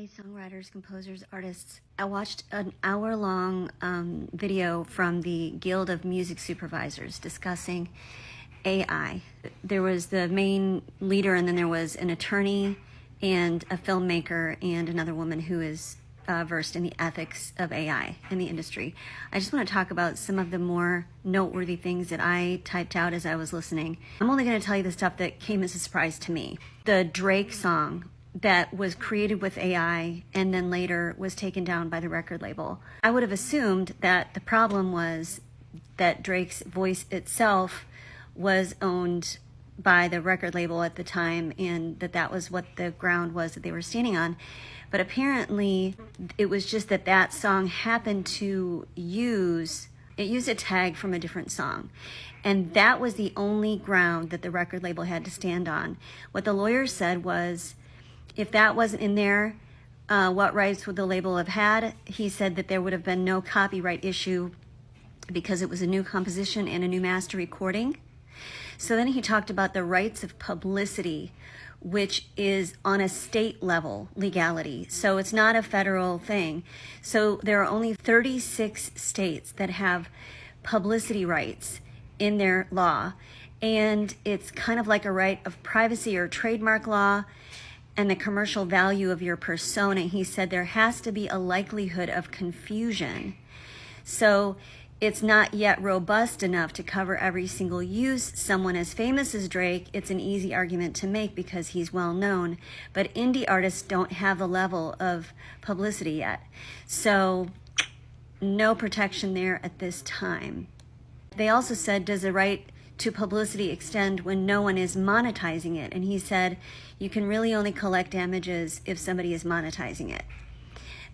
Hey, songwriters, composers, artists. I watched an hour-long video from the Guild of Music Supervisors discussing AI. There was the main leader, and then there was an attorney and a filmmaker and another woman who is versed in the ethics of AI in the industry. I just want to talk about some of the more noteworthy things that I typed out as I was listening. I'm only going to tell you the stuff that came as a surprise to me. The Drake song that was created with AI and then later was taken down by the record label. I would have assumed that the problem was that Drake's voice itself was owned by the record label at the time, and that was what the ground was that they were standing on. But apparently it was just that song happened to use a tag from a different song. And that was the only ground that the record label had to stand on. What the lawyer said was, if that wasn't in there, what rights would the label have had? He said that there would have been no copyright issue because it was a new composition and a new master recording. So then he talked about the rights of publicity, which is on a state level legality. So it's not a federal thing. So there are only 36 states that have publicity rights in their law. And it's kind of like a right of privacy or trademark law and the commercial value of your persona. He said there has to be a likelihood of confusion. So it's not yet robust enough to cover every single use. Someone as famous as Drake, it's an easy argument to make because he's well known, but indie artists don't have the level of publicity yet. So no protection there at this time. They also said, does the right to publicity extend when no one is monetizing it? And he said, you can really only collect damages if somebody is monetizing it.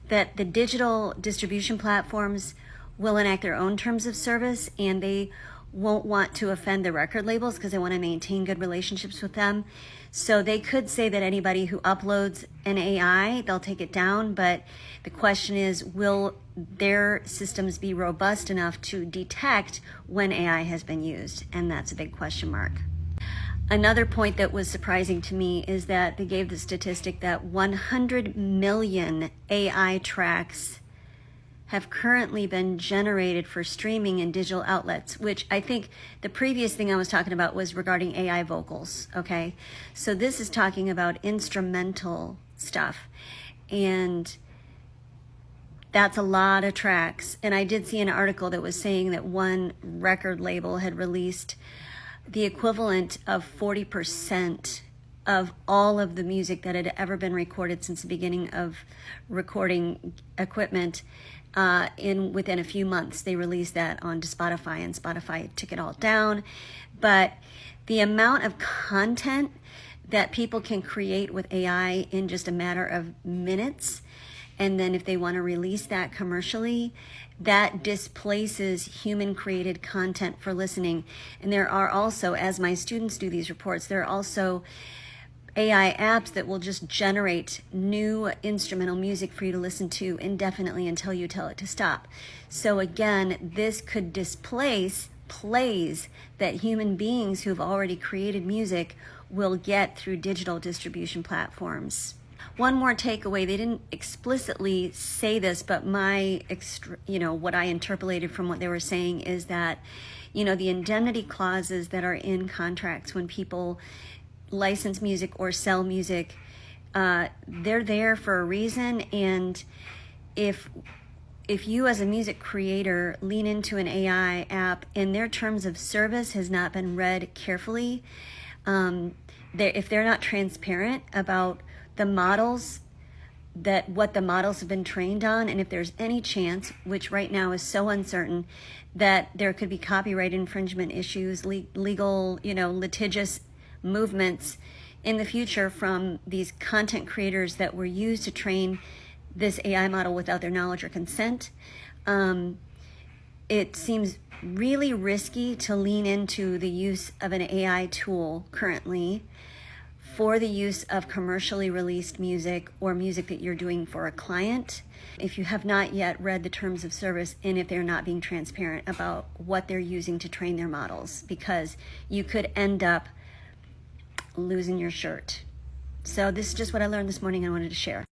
That the digital distribution platforms will enact their own terms of service, and they won't want to offend the record labels because they want to maintain good relationships with them. So they could say that anybody who uploads an AI, they'll take it down, but the question is, will their systems be robust enough to detect when AI has been used? And that's a big question mark. Another point that was surprising to me is that they gave the statistic that 100 million AI tracks have currently been generated for streaming in digital outlets, which I think the previous thing I was talking about was regarding AI vocals, okay? So this is talking about instrumental stuff, and that's a lot of tracks. And I did see an article that was saying that one record label had released the equivalent of 40% of all of the music that had ever been recorded since the beginning of recording equipment. Within a few months, they released that onto Spotify, and Spotify took it all down. But the amount of content that people can create with AI in just a matter of minutes, and then if they want to release that commercially, that displaces human-created content for listening. And there are also, as my students do these reports, there are also AI apps that will just generate new instrumental music for you to listen to indefinitely until you tell it to stop. So again, this could displace plays that human beings who've already created music will get through digital distribution platforms. One more takeaway, they didn't explicitly say this, but what I interpolated from what they were saying is that, the indemnity clauses that are in contracts when people license music or sell music, they're there for a reason. And if you as a music creator lean into an AI app and their terms of service has not been read carefully, if they're not transparent about the models, what the models have been trained on, and if there's any chance, which right now is so uncertain, that there could be copyright infringement issues, legal, litigious movements in the future from these content creators that were used to train this AI model without their knowledge or consent. It seems really risky to lean into the use of an AI tool currently for the use of commercially released music or music that you're doing for a client, if you have not yet read the terms of service and if they're not being transparent about what they're using to train their models, because you could end up losing your shirt. So this is just what I learned this morning and I wanted to share.